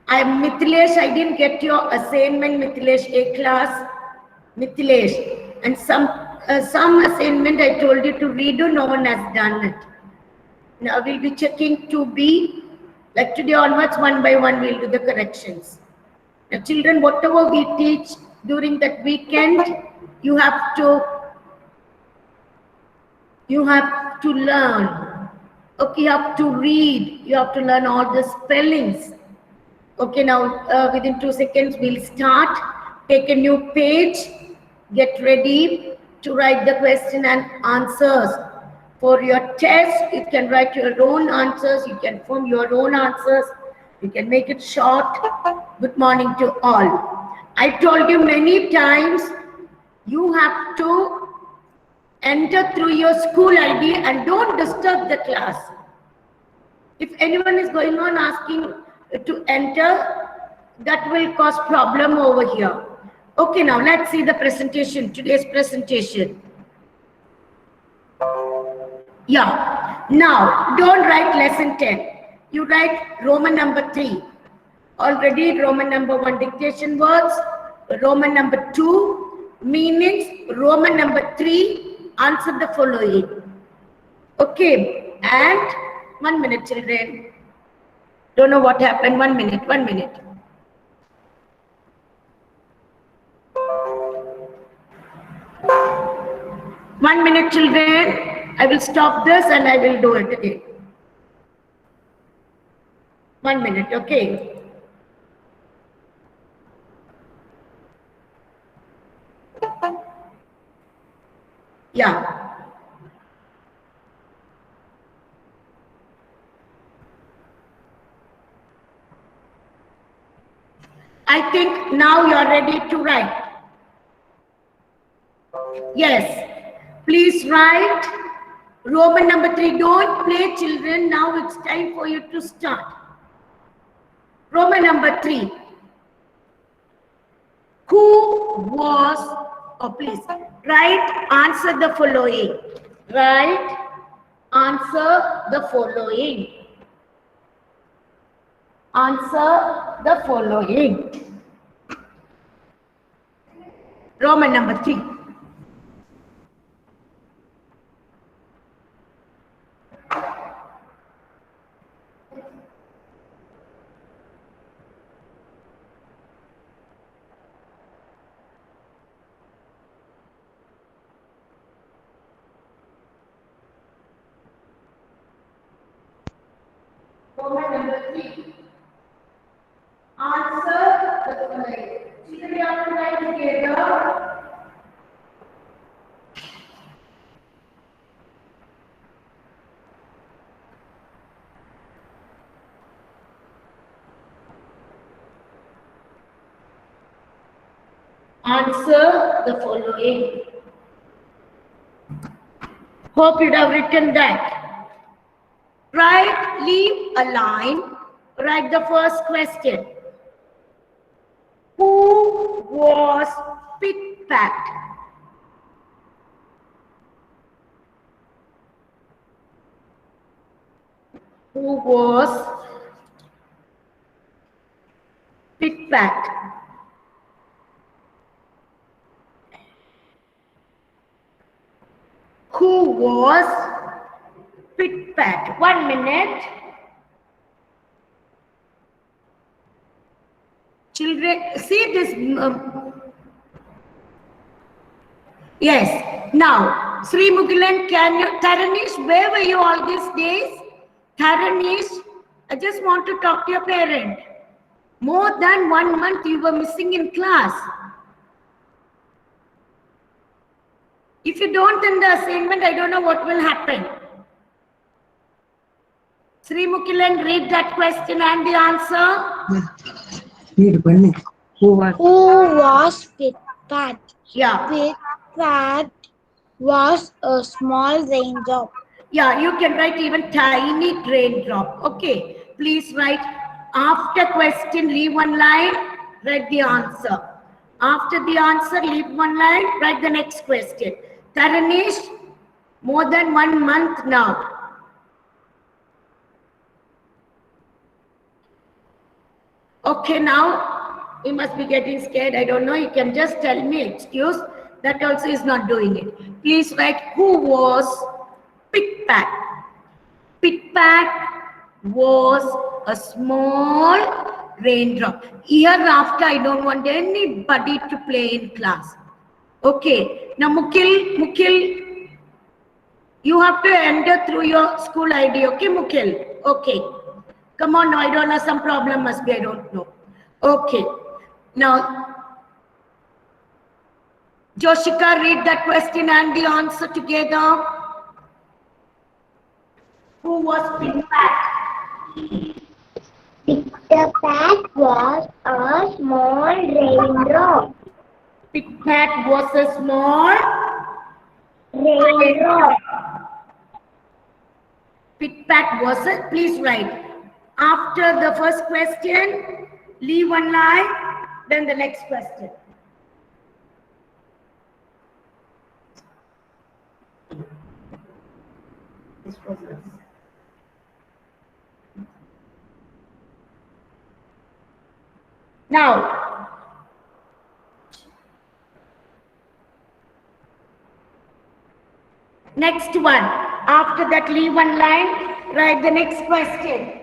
I'm Mithilesh. I didn't get your assignment, Mithilesh, A class, Mithilesh. And some assignment I told you to redo, no one has done it. Now we'll be checking 2B. Like today onwards, one by one, we'll do the corrections. Now children, whatever we teach during that weekend, you have to learn. Okay, you have to read. You have to learn all the spellings. Okay, now within 2 seconds, we'll start. Take a new page. Get ready to write the question and answers. For your test, you can write your own answers. You can form your own answers. You can make it short. Good morning to all. I told you many times, you have to enter through your school ID and don't disturb the class. If anyone is going on asking to enter, that will cause problem over here. Okay, now let's see the presentation, today's presentation. Yeah, now don't write lesson 10. You write Roman number 3. Already Roman number 1 dictation words, Roman number 2 meanings, Roman number 3 answer the following. Okay, and 1 minute children. Don't know what happened. 1 minute, 1 minute. One minute children. I will stop this and I will do it again. 1 minute, okay. Yeah. I think now you are ready to write. Yes. Please write Roman number 3. Don't play children. Now it's time for you to start. Roman number 3. Who was, oh please, write, answer the following. Write, answer the following. Answer the following. Roman number 3. Roman number 3. Answer the following. Children, you have to write together. Answer the following. Hope you'd have written that. Write, leave a line. Write the first question. Who was Pit-Pat? Who was Pit-Pat? Who was Pit-Pat? 1 minute. Children, see this. Yes. Now, Sri Mugilan, can you, Tharanish, where were you all these days? Tharanish, I just want to talk to your parent. More than 1 month you were missing in class. If you don't end the assignment, I don't know what will happen. Sri Mugilan, read that question and the answer. Who was Pit-Pat? Yeah. Pit-Pat was a small raindrop. Yeah, you can write even tiny raindrop. Okay, please write after question, leave 1 line, write the answer. After the answer, leave 1 line, write the next question. Tharanish, more than 1 month now. Okay, now you must be getting scared. I don't know. You can just tell me excuse. That also is not doing it. Please write who was Pickpack. Pickpack was a small raindrop. Hereafter, I don't want anybody to play in class. Okay. Now, Mukil, you have to enter through your school ID. Okay, Mukil? Okay. Come on, now I don't know, some problem must be, I don't know. Okay. Now, Joshika, read that question and the answer together. Who was Pickpack? Pickpack was a small raindrop. Pickpack was a small Raindrop. Pickpack was a, please write. After the first question, leave one line, then the next question. This was this. Now, next one. After that, leave one line, write the next question.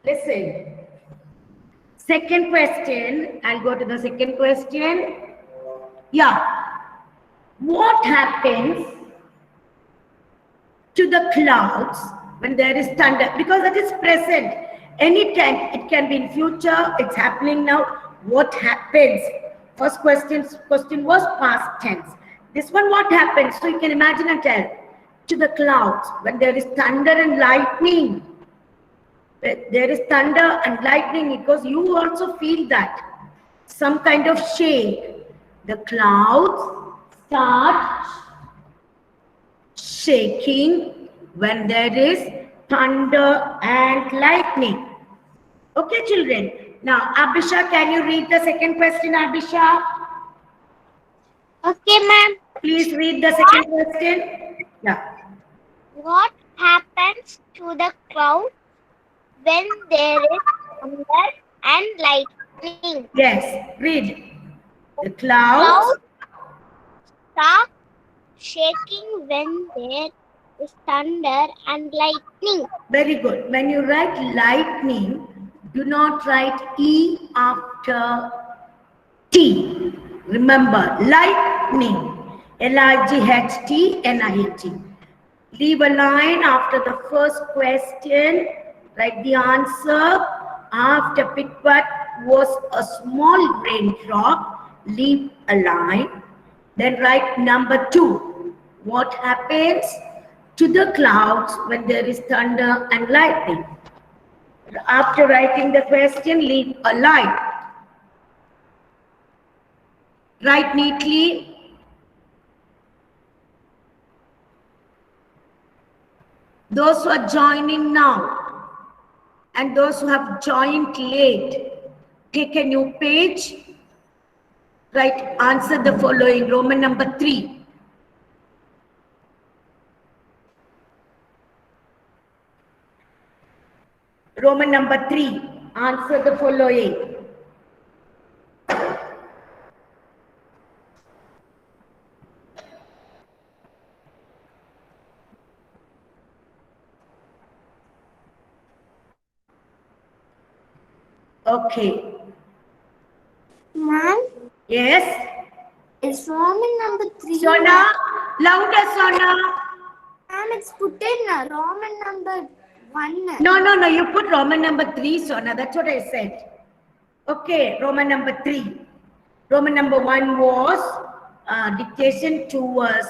Listen. Second question, I'll go to the second question. Yeah. What happens to the clouds when there is thunder? Because it is present. Anytime, it can be in future, it's happening now. What happens? First question was past tense. This one, what happens? So you can imagine and tell. To the clouds when there is thunder and lightning. There is thunder and lightning because you also feel that. Some kind of shake. The clouds start shaking when there is thunder and lightning. Okay, children. Now, Abhisha, can you read the second question, Abhisha? Okay, ma'am. Please read the second question. Yeah. What happens to the cloud when there is thunder and lightning? Yes, read. The Clouds clouds. start shaking when there is thunder and lightning. Very good. When you write lightning, do not write E after T. Remember, lightning. Lightning. Leave a line after the first question. Write the answer. After Pickpack was a small raindrop, leave a line. Then write number 2. What happens to the clouds when there is thunder and lightning? After writing the question, leave a line. Write neatly. Those who are joining now and those who have joined late, take a new page. Write, answer the following. Roman number 3. Roman number 3. Answer the following. Okay. Ma'am, Yes. it's Roman number 3. Sona, louder, Sona. Ma'am, it's put in Roman number 1. No. You put Roman number 3, Sona. That's what I said. Okay, Roman number 3. Roman number 1 was dictation, 2 was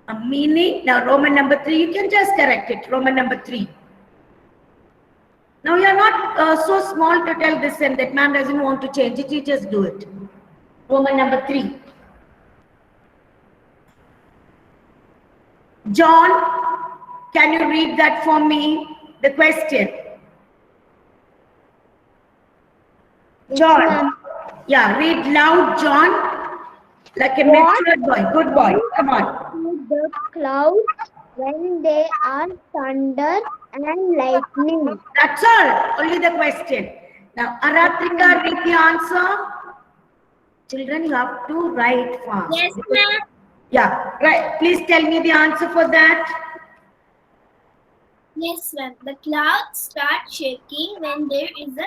a meaning. Now, Roman number 3, you can just correct it. Roman number 3. Now, you are not so small to tell this and that. Man doesn't want to change it. You just do it. Roman number 3. John, can you read that for me? The question. John. Yeah, read loud, John. Like a matured boy. Good boy. Come on. To the clouds when they are thunder and lightning. That's all. Only the question. Now, Aratrika, read the answer. Children, you have to write fast. Yes, ma'am. Yeah, right. Please tell me the answer for that. Yes, ma'am. The clouds start shaking when there is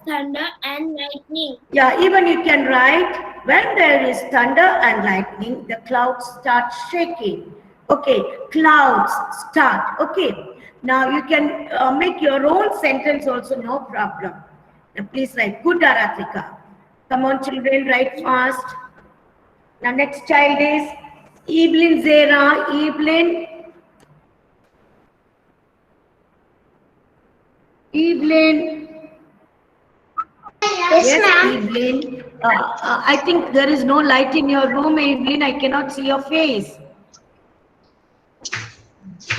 thunder and lightning. Yeah, even you can write when there is thunder and lightning, the clouds start shaking. Okay, clouds start. Okay, now you can make your own sentence also, no problem. Now please write. Good, Aratrika. Come on, children, write fast. Now next child is Evelyn Zera. Evelyn. Evelyn. Yes, ma'am. Evelyn. I think there is no light in your room, Evelyn. I cannot see your face.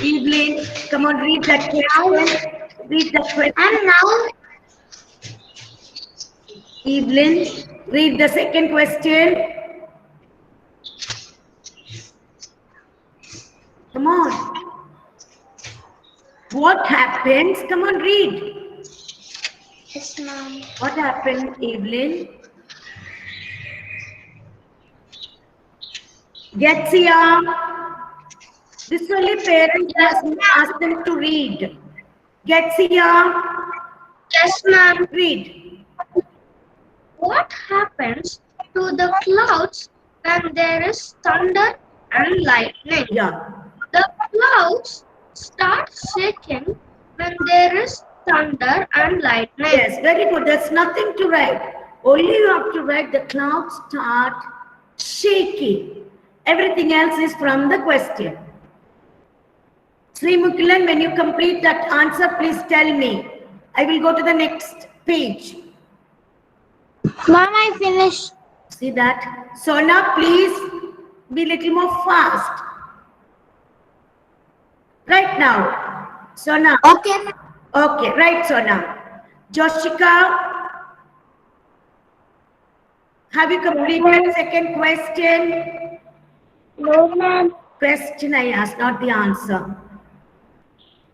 Evelyn, come on, read that question. Read that question. And now, Evelyn, read the second question. Come on. What happens? Come on, read. yes, ma'am. What happened, Evelyn? Getsia. This only parents ask them to read. Getsia, Yes, ma'am. read. What happens to the clouds when there is thunder and lightning? Yeah. The clouds start shaking when there is thunder and lightning. Yes, very good. There's nothing to write. Only you have to write the clouds start shaking. Everything else is from the question. Sri Mukilan, when you complete that answer, please tell me. I will go to the next page. Mom, I finished. See that? Sona, please be little more fast. Right now. Sona. Okay, ma'am. Okay, right, Sona. Joshika, have you completed second question? No, ma'am. Question I asked, not the answer.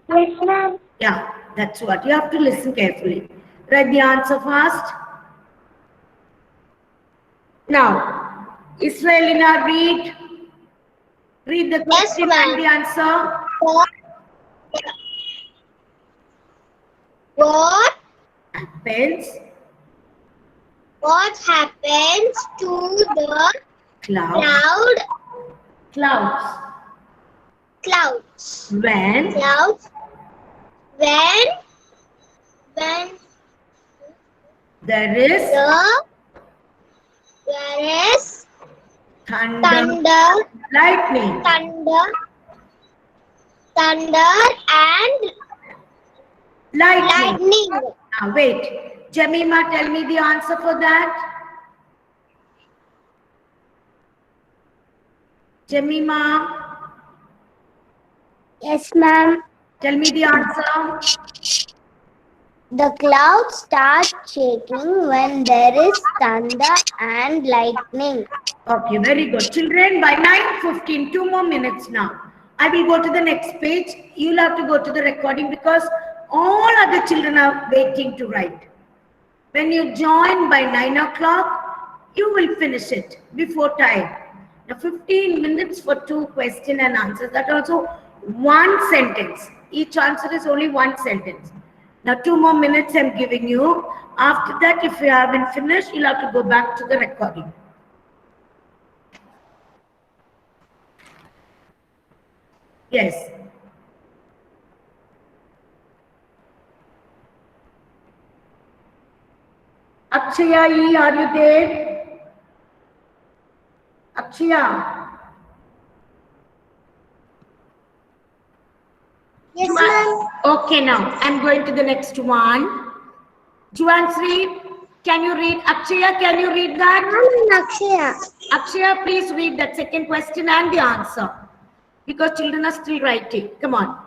Yes, ma'am. Yeah, that's what. You have to listen carefully. Write the answer fast. Now, Israelina, read. Read the question ma'am. and the answer. What Happens. What happens to the Clouds. clouds When when there is there is thunder, thunder lightning. and Lightning. lightning? Now wait. Jamima, tell me the answer for that. Jamima, Yes, ma'am. tell me the answer. The clouds start shaking when there is thunder and lightning. Okay, very good. Children, by 9:15, 2 more minutes now. I will go to the next page. You'll have to go to the recording because all other children are waiting to write. When you join by 9 o'clock, you will finish it before time. Now 15 minutes for 2 question and answers. That also one sentence. Each answer is only one sentence. Now 2 more minutes I'm giving you. After that, if you haven't finished, you'll have to go back to the recording. Yes. Akshaya, are you there? Akshaya. Yes, ma'am. Okay, now I'm going to the next one. Juansri, can you read? Akshaya, can you read that? Akshaya. Akshaya, please read that second question and the answer. Because children are still writing. Come on.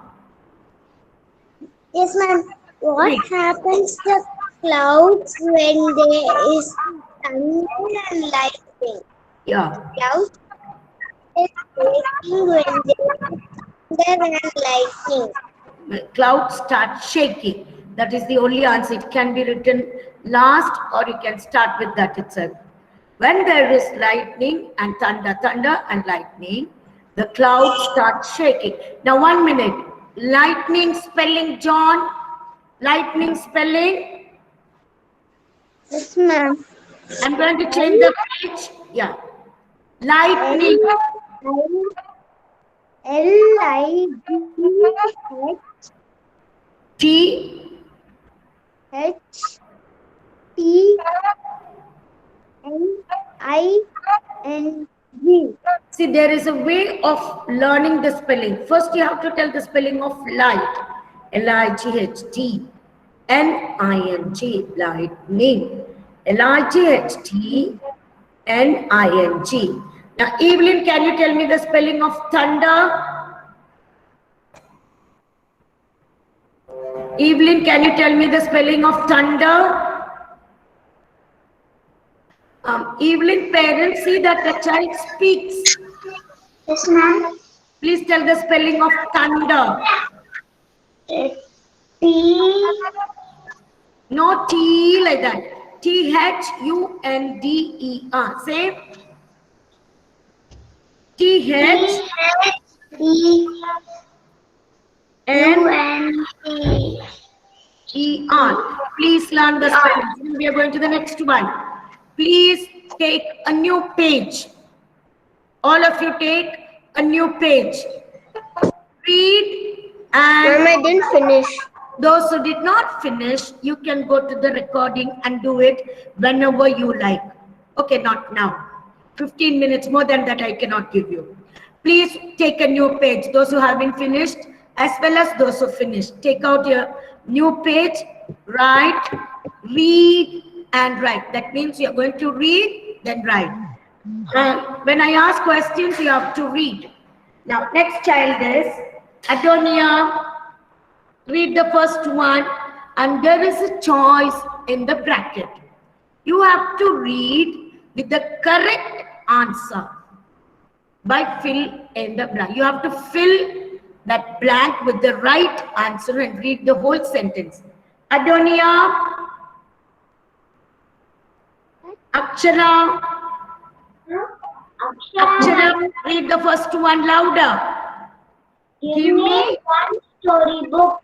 Yes, ma'am. What Read. happens to clouds when there is thunder and lightning. Yeah. Clouds is shaking when there is thunder and lightning. Clouds start shaking. That is the only answer. It can be written last or you can start with that itself. When there is lightning and thunder and lightning, the clouds start shaking. Now 1 minute. Lightning spelling, John. Lightning spelling. Yes, ma'am. I'm going to change the page. Yeah. Lightning. T. Lightning. See, there is a way of learning the spelling. First, you have to tell the spelling of light. Lightning. Lightning. Lightning. Now, Evelyn, can you tell me the spelling of thunder? Evelyn, can you tell me the spelling of thunder? Evelyn, parents see that the child speaks. Yes, ma'am. Please tell the spelling of thunder. T. No T like that. Thunder. Say. Thunder. Please learn the spelling. We are going to the next one. Please take a new page. All of you take a new page. Read and... Ma'am, I didn't finish. Those who did not finish, you can go to the recording and do it whenever you like. Okay, not now. 15 minutes, more than that I cannot give you. Please take a new page. Those who have been finished, as well as those who finished. Take out your new page, write, read, and write. That means you are going to read, then write. When I ask questions, you have to read. Now, next child is Adonia. Read the first one, and there is a choice in the bracket. You have to read with the correct answer by fill in the blank. You have to fill that blank with the right answer and read the whole sentence. Adonia, Akshara, read the first one louder. Give me one storybook.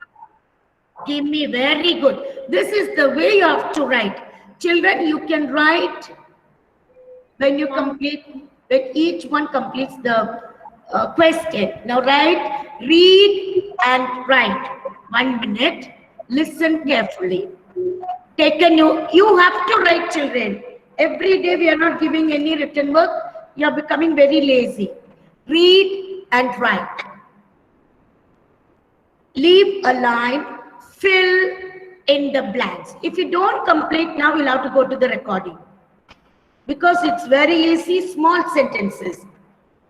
Give me, very good. This is the way you have to write. Children, you can write when you complete, when each one completes the question. Now write, read and write. 1 minute. Listen carefully. Take a new, you have to write, children. Every day we are not giving any written work. You are becoming very lazy. Read and write. Leave a line, fill in the blanks. If you don't complete now, you'll have to go to the recording. Because it's very easy, small sentences.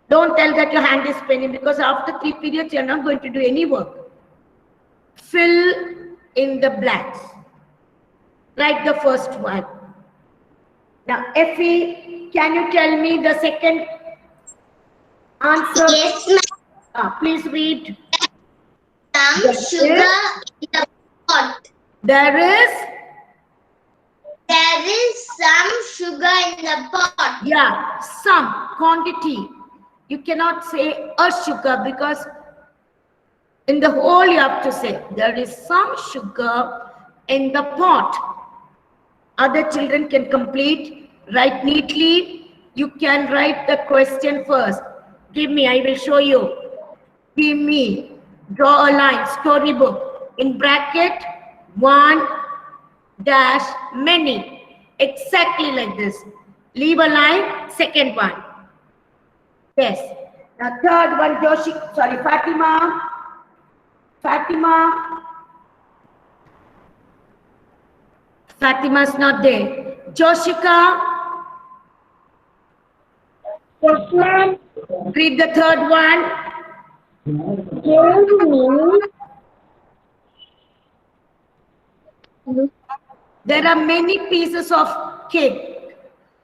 Don't tell that your hand is paining, because after 3 periods, you're not going to do any work. Fill in the blanks. Write the first one. Now, Effie, can you tell me the second answer? Yes, ma'am. Please read. Some sugar in the pot. There is some sugar in the pot. Yeah, some quantity. You cannot say a sugar, because in the whole you have to say there is some sugar in the pot. Other children can complete, write neatly. You can write the question first. Give me, I will show you. Give me, draw a line, storybook. In bracket, 1 dash many. Exactly like this. Leave a line, second one. Yes. Now third one, Fatima. Fatima's not there. Joshika. Yes, ma'am. Read the third one. Give me There are many pieces of cake.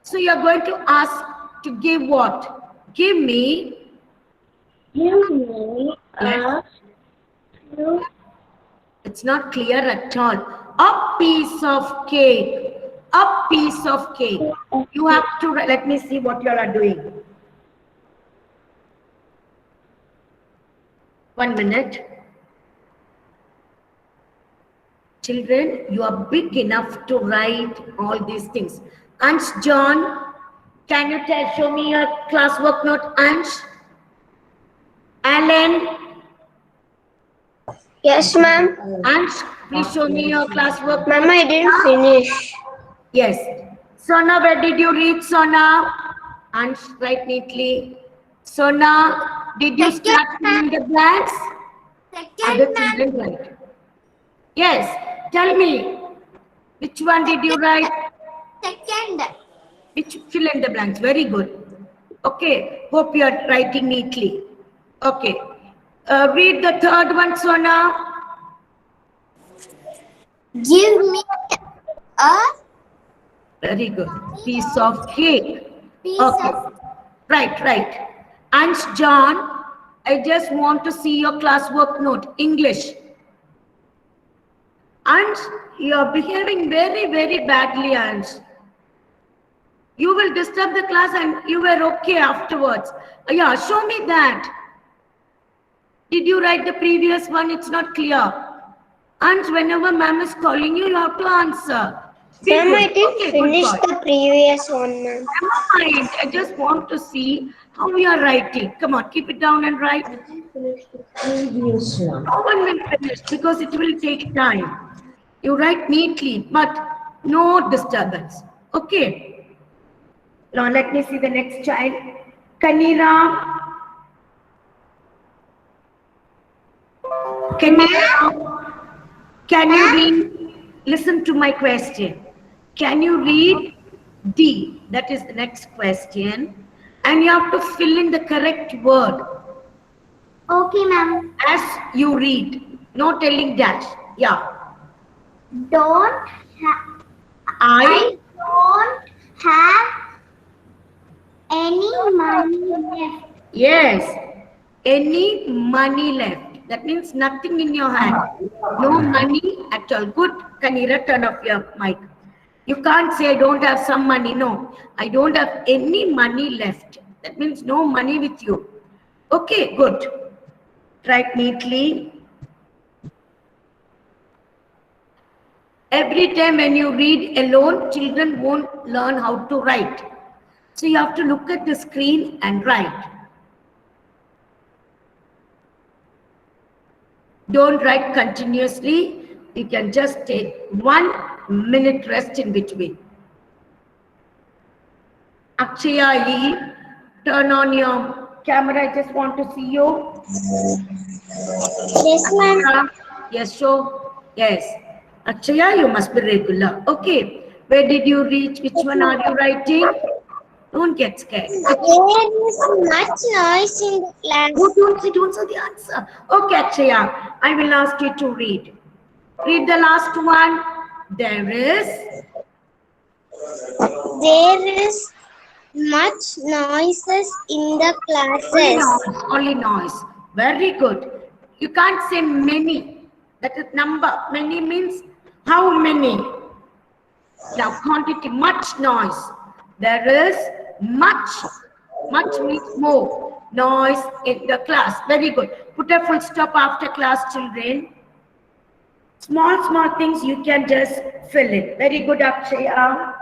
So you are going to ask to give what? Give me. Give me Yes. few. It's not clear at all. A piece of cake. A piece of cake. You have to, let me see what you all are doing. 1 minute. Children, you are big enough to write all these things. Ansh, John, can you show me your classwork note, Ansh? Alan, Yes, ma'am. Ansh, please show me your classwork. Ma'am, I didn't finish. Yes. Sona, where did you read, Sona? Ansh, write neatly. Sona, did you start filling the blanks? Other children write. Yes. Tell me, which one did you write? Second. Which fill in the blanks. Very good. Okay. Hope you are writing neatly. Okay. Read the third one, Sona. Give me a Very good. Piece of cake. piece Okay. of Right. Ansh, John, I just want to see your classwork note. English. Ansh, you are behaving very badly, Ansh. You will disturb the class and you were okay afterwards. Yeah, show me that. Did you write the previous one? It's not clear. Ansh, whenever ma'am is calling you, you have to answer. Be Ma'am, I good. didn't Okay, good finish boy. the previous one, ma'am. Never mind. I just want to see how you are writing. Come on, keep it down and write. Previous one. No one will finish because it will take time. You write neatly, but no disturbance. Okay. Now let me see the next child. Kanira. Kanira, can you read? Listen to my question. Can you read D? That is the next question. And you have to fill in the correct word Okay, ma'am. as you read. No telling dash. Yeah. Don't I don't have any money left. Yes. Any money left. That means nothing in your hand. No money at all. Good. Kanira, turn off your mic. You can't say I don't have some money. No. I don't have any money left. That means no money with you. Okay, good. Write neatly. Every time when you read alone, children won't learn how to write. So you have to look at the screen and write. Don't write continuously. You can just take 1 minute rest in between. Akshaya, turn on your camera. I just want to see you. Yes, ma'am. Yes, show. Yes. Akshaya, you must be regular. Okay. Where did you reach? Which one are you writing? Don't get scared. There is much noise in the class. Oh, don't say the answer. Okay, Akshaya, I will ask you to read. Read the last one. There is Much noises in the only classes. noise. Only noise. Very good. You can't say many. That is number. Many means how many? Now quantity, much noise. There is much. Much means more noise in the class. Very good. Put a full stop after class, children. Small things you can just fill in. Very good, Akshaya.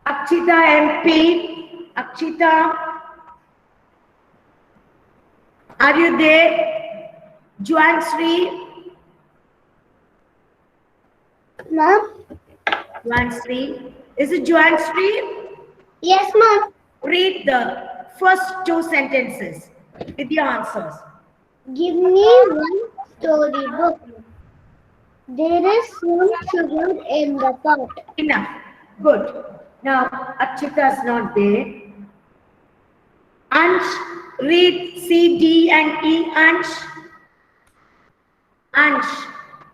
Akshita MP. Akshita, are you there? Juan Sri. Ma'am? Juan Sri. Is it Juan Sri? Yes, ma'am. Read the first 2 sentences with the answers. Give me one storybook. There is some sugar in the pot. Enough. Good. Now, Akshita is not there. Ansh, read C, D and E. Ansh. Ansh,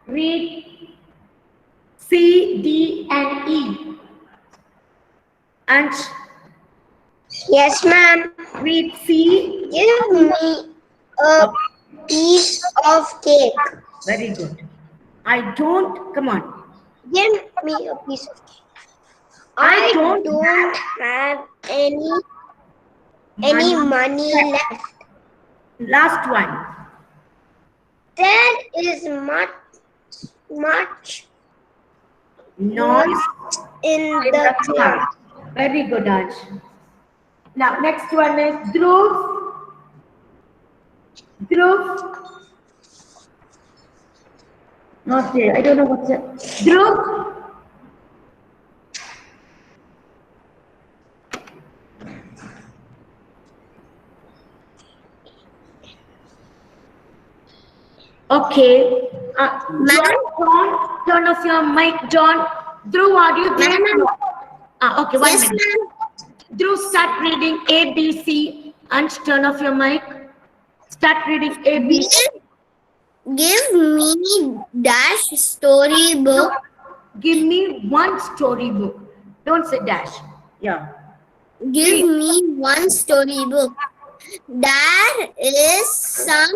read C, D and E. Ansh, Yes, ma'am. read C. Give me a piece of cake. Very good. I don't, come on. Give me a piece of cake. I I don't don't have any money left. Last one. There is much Noise in in the the cloud. cloud. Very good, Ansh. Now, next one is Dhruv. Dhruv. Not there. I don't know what's it. Dhruv. Okay. John, turn off your mic, John. Dhruv, are you there? Okay, 1 Yes, minute. ma'am. Dhruv, start reading A, B, C. And turn off your mic. Start reading A, B, C. Give me dash storybook. Give me one storybook. Don't say dash. Yeah. Give me one storybook. There is some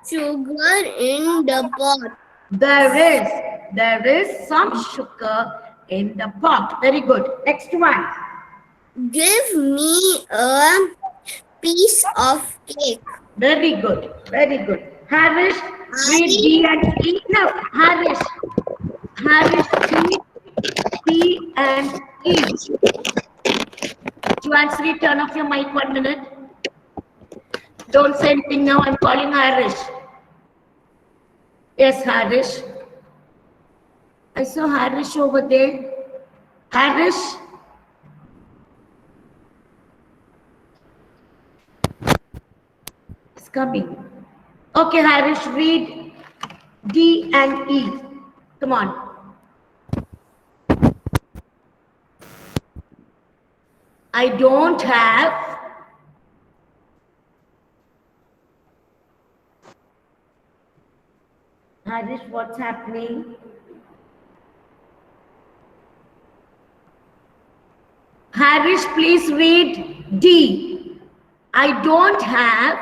sugar in the pot. There is some sugar in the pot. Very good. Next one. Give me a piece of cake. Very good. Very good. Harish, read D and E. No, Harish, read D and E. Juansri, turn off your mic 1 minute. Don't say anything now. I'm calling Harish. Yes, Harish. I saw Harish over there. Harish. It's coming. Okay, Harish, read D and E. Come on. I don't have. Harish, what's happening? Harish, please read D. I don't have.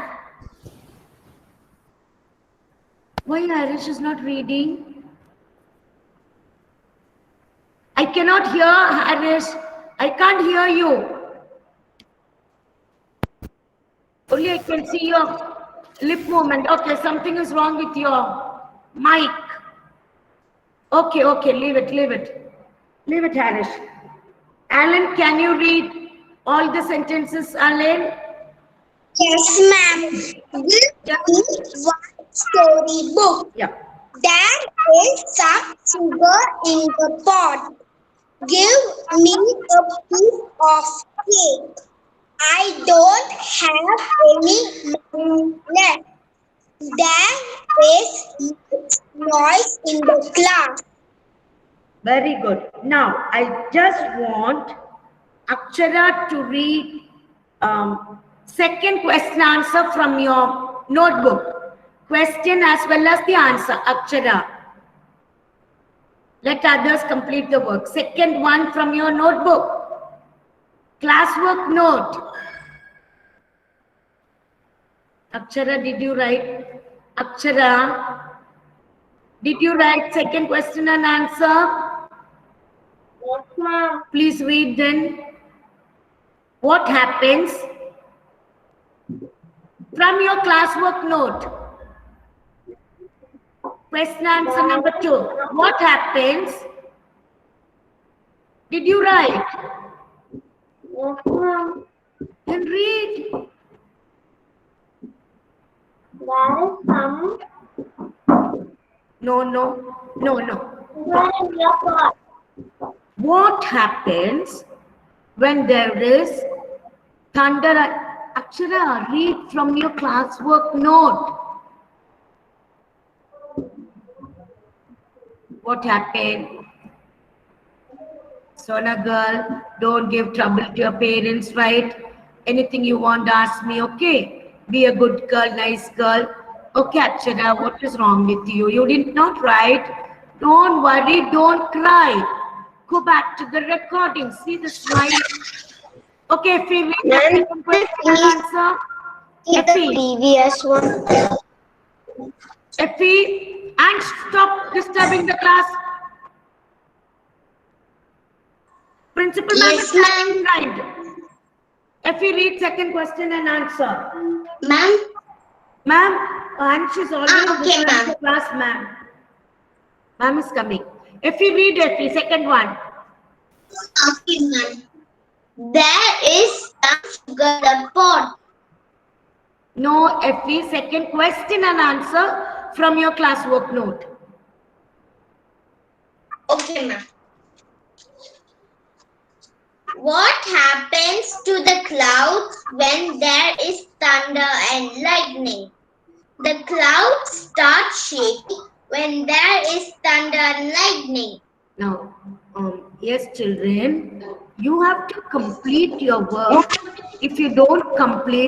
Why Harish is not reading? I cannot hear Harish. I can't hear you. Only I can see your lip movement. Okay, something is wrong with your mic. Okay, leave it. Leave it, Harish. Alan, can you read all the sentences, Alan? Yes, ma'am. Give me one storybook. Yeah. There is some sugar in the pot. Give me a piece of cake. I don't have any money left. There is much noise in the class. Very good. Now, I just want Akshara to read second question answer from your notebook. Question as well as the answer, Akshara. Let others complete the work. Second one from your notebook. Classwork note. Akshara, did you write? Akshara, did you write second question and answer? Yes, ma'am. Please read then. What happens? From your classwork note. Question answer number 2. What happens? Did you write? Yes, ma'am. Then read. There is some No. sugar in the pot. What happens when there is thunder? Akshara, read from your classwork note. What happened? Sona girl, don't give trouble to your parents, right? Anything you want, ask me, okay? Be a good girl, nice girl. Okay, Akshara, what is wrong with you? You did not write. Don't worry, don't cry. Go back to the recording. See the smile. Okay, if we read the second question and answer. Effie, previous one. Effie, and stop disturbing the class. Principal ma'am Yes, is standing behind. Effie, read second question and answer. Ma'am. Ma'am, Ansh is always okay, before ma'am. the class, ma'am. Ma'am is coming. Effie, read Effie, second one. Okay, ma'am. There is some sugar in the pot. No, Effie, second question and answer from your classwork note. Okay, ma'am. What happens to the clouds when there is thunder and lightning? The clouds start shaking when there is thunder and lightning. Now, yes, children, you have to complete your work. If you don't complete,